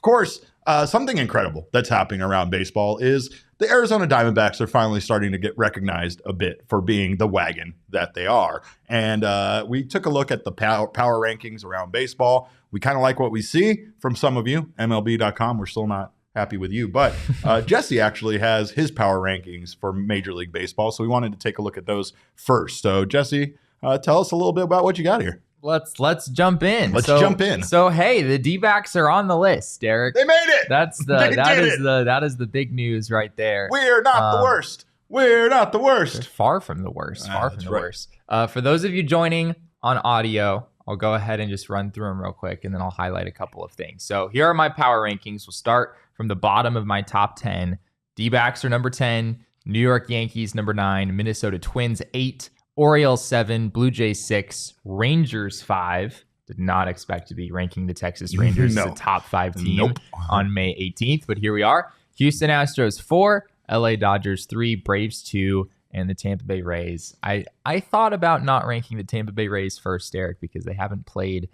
course, something incredible that's happening around baseball is the Arizona Diamondbacks are finally starting to get recognized a bit for being the wagon that they are. And we took a look at the power rankings around baseball. We kind of like what we see from some of you. MLB.com, we're still not happy with you. But Jesse actually has his power rankings for Major League Baseball. So we wanted to take a look at those first. So Jesse, tell us a little bit about what you got here. Let's jump in. Let's jump in. So hey, the D-backs are on the list, Derek. They made it. That is the big news right there. We're not the worst. We're not the worst. Far from the worst. Worst. For those of you joining on audio, I'll go ahead and just run through them real quick, and then I'll highlight a couple of things. So here are my power rankings. We'll start from the bottom of my top 10. D-backs are number 10. New York Yankees number 9. Minnesota Twins 8. Orioles 7, Blue Jays 6, Rangers 5. Did not expect to be ranking the Texas Rangers as a top 5 team on May 18th, but here we are. Houston Astros 4, LA Dodgers 3, Braves 2, and the Tampa Bay Rays. I thought about not ranking the Tampa Bay Rays first, Eric, because they haven't played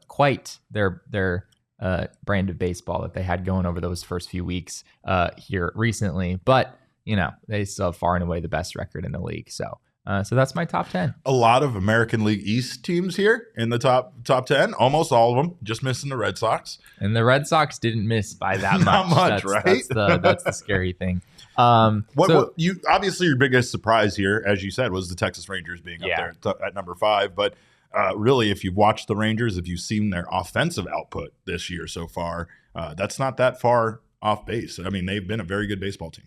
quite their brand of baseball that they had going over those first few weeks here recently. But, they still have far and away the best record in the league, so that's my top 10. A lot of American League East teams here in the top 10. Almost all of them, just missing the Red Sox. And the Red Sox didn't miss by that much. Not much, right? That's the scary thing. You obviously your biggest surprise here, as you said, was the Texas Rangers being up there at number 5. But really, if you've watched the Rangers, if you've seen their offensive output this year so far, that's not that far off base. I mean, they've been a very good baseball team.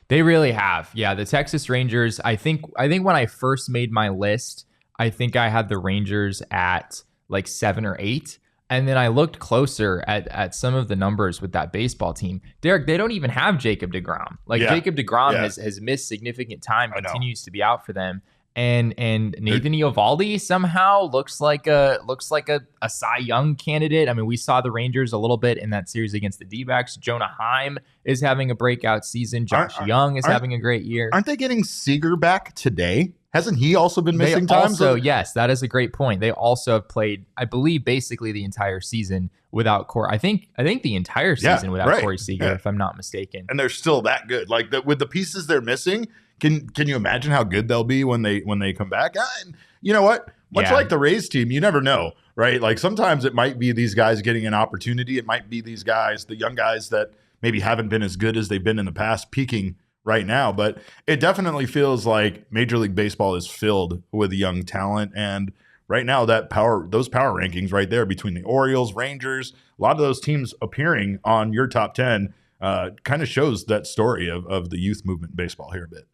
They really have. Yeah, the Texas Rangers, I think when I first made my list, I think I had the Rangers at like 7 or 8. And then I looked closer at some of the numbers with that baseball team. Derek, they don't even have Jacob DeGrom. Jacob DeGrom has missed significant time, continues to be out for them. And Nathan Eovaldi somehow looks like a Cy Young candidate. I mean, we saw the Rangers a little bit in that series against the D-backs. Jonah Heim is having a breakout season. Josh Young is having a great year. Aren't they getting Seager back today? Hasn't he also been missing time? Also, yes, that is a great point. They also have played, I believe, basically the entire season without Corey. I think the entire season without Corey Seager, if I'm not mistaken. And they're still that good. Like with the pieces they're missing. Can you imagine how good they'll be when they come back? And you know what? Much like the Rays team, you never know, right? Like sometimes it might be these guys getting an opportunity. It might be these guys, the young guys that maybe haven't been as good as they've been in the past, peaking right now. But it definitely feels like Major League Baseball is filled with young talent. And right now, those power rankings right there between the Orioles, Rangers, a lot of those teams appearing on your top 10 kind of shows that story of the youth movement in baseball here a bit.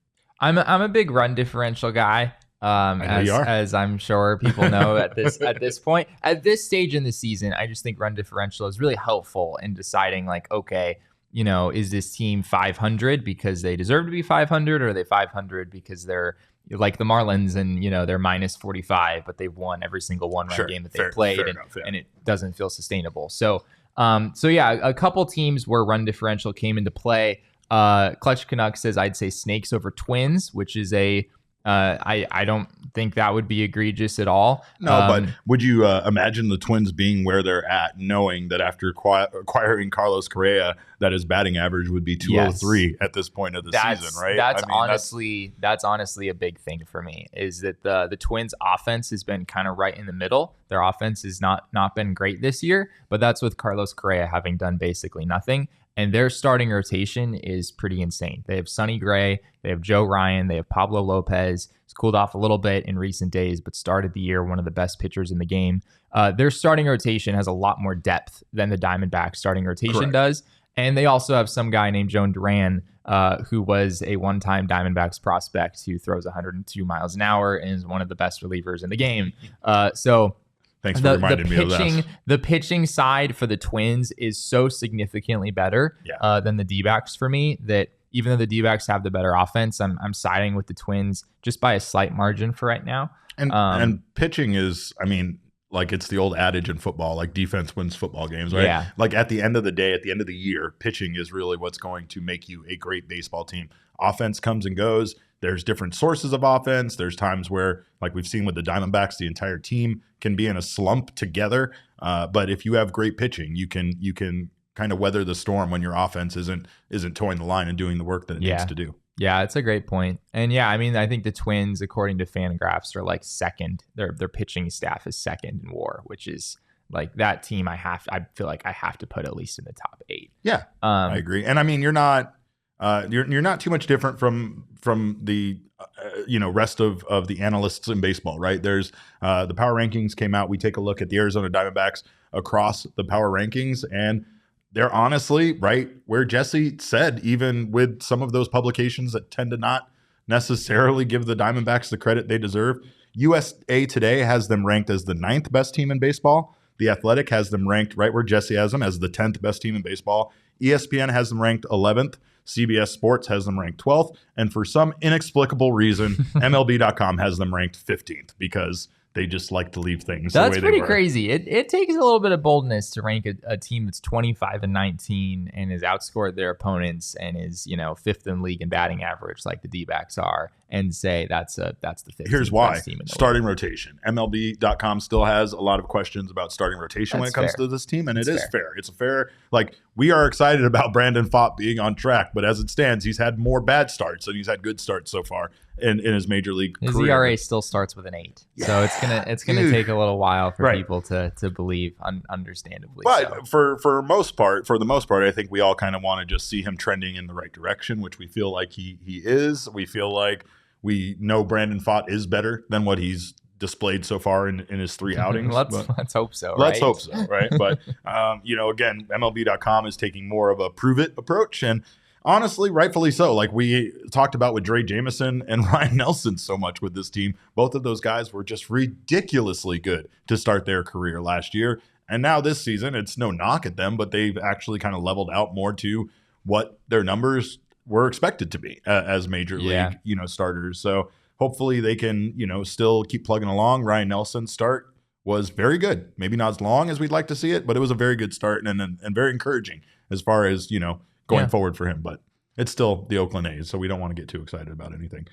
I'm a big run differential guy, as I'm sure people know at this point. At this stage in the season, I just think run differential is really helpful in deciding, like, okay, is this team 500 because they deserve to be 500, or are they 500 because they're like the Marlins and they're minus 45, but they've won every single one-run game that they played, and it doesn't feel sustainable. So a couple teams where run differential came into play. Clutch Canuck says I'd say Snakes over Twins, which is I don't think that would be egregious at all. No, but would you imagine the Twins being where they're at, knowing that after acquiring Carlos Correa, that his batting average would be 203 at this point of the season, right? That's honestly a big thing for me, is that the Twins offense has been kind of right in the middle. Their offense has not been great this year, but that's with Carlos Correa having done basically nothing. And their starting rotation is pretty insane. They have Sonny Gray, they have Joe Ryan, they have Pablo Lopez. He's cooled off a little bit in recent days, but started the year one of the best pitchers in the game. Their starting rotation has a lot more depth than the Diamondbacks starting rotation does. And they also have some guy named Joan Duran, who was a one-time Diamondbacks prospect who throws 102 miles an hour and is one of the best relievers in the game. Thanks for reminding me of that. The pitching side for the Twins is so significantly better than the D-backs for me, that even though the D-backs have the better offense, I'm siding with the Twins just by a slight margin for right now. And pitching is, I mean, like it's the old adage in football, like defense wins football games, right? Yeah. Like at the end of the day, at the end of the year, pitching is really what's going to make you a great baseball team. Offense comes and goes. There's different sources of offense. There's times where, like we've seen with the Diamondbacks, the entire team can be in a slump together. But if you have great pitching, you can kind of weather the storm when your offense isn't towing the line and doing the work that it needs to do. Yeah, it's a great point. And yeah, I mean, I think the Twins, according to Fangraphs, are like second. Their pitching staff is second in WAR, which is like that team. I feel like I have to put at least in the top 8. Yeah, I agree. And I mean, you're not too much different from the rest of the analysts in baseball, right? There's the power rankings came out. We take a look at the Arizona Diamondbacks across the power rankings, and they're honestly right where Jesse said, even with some of those publications that tend to not necessarily give the Diamondbacks the credit they deserve. USA Today has them ranked as the 9th best team in baseball. The Athletic has them ranked right where Jesse has them, as the 10th best team in baseball. ESPN has them ranked 11th. CBS Sports has them ranked 12th. And for some inexplicable reason, MLB.com has them ranked 15th because they just like to leave things That's the way pretty they were. crazy. It takes a little bit of boldness to rank a team that's 25-19 and has outscored their opponents and is 5th in league in batting average like the D-backs are, and say that's the 15th Here's why. best team in the Starting league. rotation. MLB.com still has a lot of questions about starting rotation when it comes to this team, and it is fair. It's a fair, we are excited about Brandon Pfaadt being on track, but as it stands, he's had more bad starts than he's had good starts so far in his major league his career. ERA still starts with an 8, so it's gonna take a little while for people to believe, understandably. But for the most part, I think we all kind of want to just see him trending in the right direction, which we feel like he is. We feel like we know Brandon Pfaadt is better than what he's displayed so far in his 3 outings. Let's hope so. Let's hope so, right? But again, MLB.com is taking more of a prove it approach, and honestly, rightfully so. Like we talked about with Dre Jameson and Ryan Nelson so much with this team, both of those guys were just ridiculously good to start their career last year, and now this season, it's no knock at them, but they've actually kind of leveled out more to what their numbers were expected to be as major league, starters. So hopefully they can, still keep plugging along. Ryan Nelson's start was very good. Maybe not as long as we'd like to see it, but it was a very good start and very encouraging as far as, going forward for him. But it's still the Oakland A's, so we don't want to get too excited about anything.